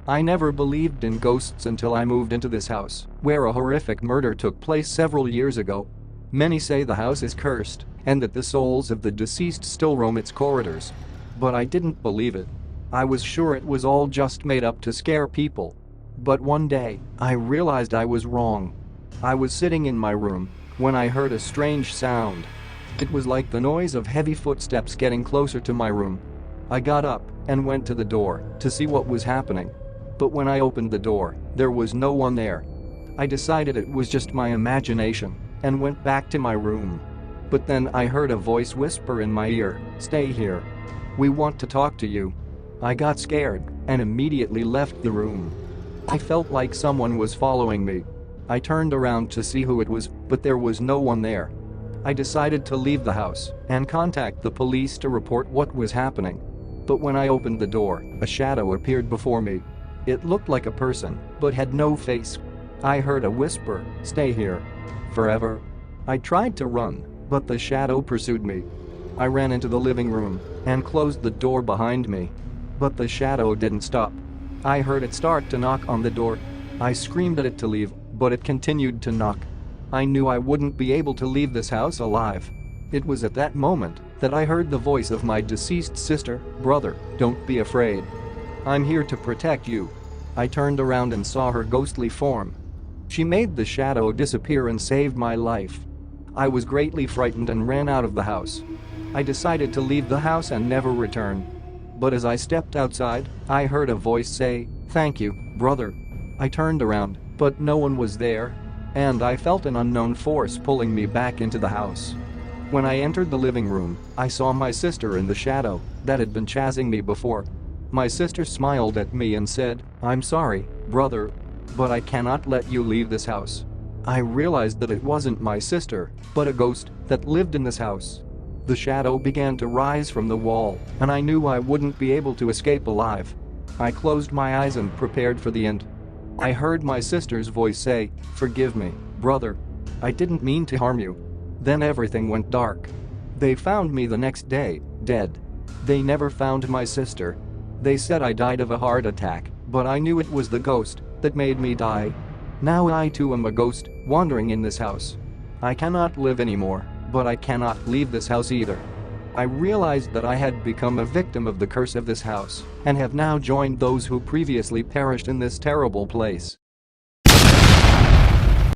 I never believed in ghosts until I moved into this house, where a horrific murder took place several years ago. Many say the house is cursed and that the souls of the deceased still roam its corridors. But I didn't believe it. I was sure it was all just made up to scare people. But one day, I realized I was wrong. I was sitting in my room when I heard a strange sound. It was like the noise of heavy footsteps getting closer to my room. I got up and went to the door to see what was happening. But when I opened the door, there was no one there. I decided it was just my imagination and went back to my room. But then I heard a voice whisper in my ear, "Stay here. We want to talk to you." I got scared and immediately left the room. I felt like someone was following me. I turned around to see who it was, but there was no one there. I decided to leave the house and contact the police to report what was happening. But when I opened the door, a shadow appeared before me. It looked like a person, but had no face. I heard a whisper, "Stay here. Forever." I tried to run, but the shadow pursued me. I ran into the living room and closed the door behind me. But the shadow didn't stop. I heard it start to knock on the door. I screamed at it to leave, but it continued to knock. I knew I wouldn't be able to leave this house alive. It was at that moment that I heard the voice of my deceased sister, "Brother, don't be afraid. I'm here to protect you." I turned around and saw her ghostly form. She made the shadow disappear and saved my life. I was greatly frightened and ran out of the house. I decided to leave the house and never return. But as I stepped outside, I heard a voice say, "Thank you, brother." I turned around, but no one was there. And I felt an unknown force pulling me back into the house. When I entered the living room, I saw my sister in the shadow that had been chasing me before. My sister smiled at me and said, "I'm sorry, brother, but I cannot let you leave this house." I realized that it wasn't my sister, but a ghost that lived in this house. The shadow began to rise from the wall, and I knew I wouldn't be able to escape alive. I closed my eyes and prepared for the end. I heard my sister's voice say, "Forgive me, brother. I didn't mean to harm you." Then everything went dark. They found me the next day, dead. They never found my sister. They said I died of a heart attack, but I knew it was the ghost that made me die. Now I too am a ghost, wandering in this house. I cannot live anymore, but I cannot leave this house either. I realized that I had become a victim of the curse of this house and have now joined those who previously perished in this terrible place.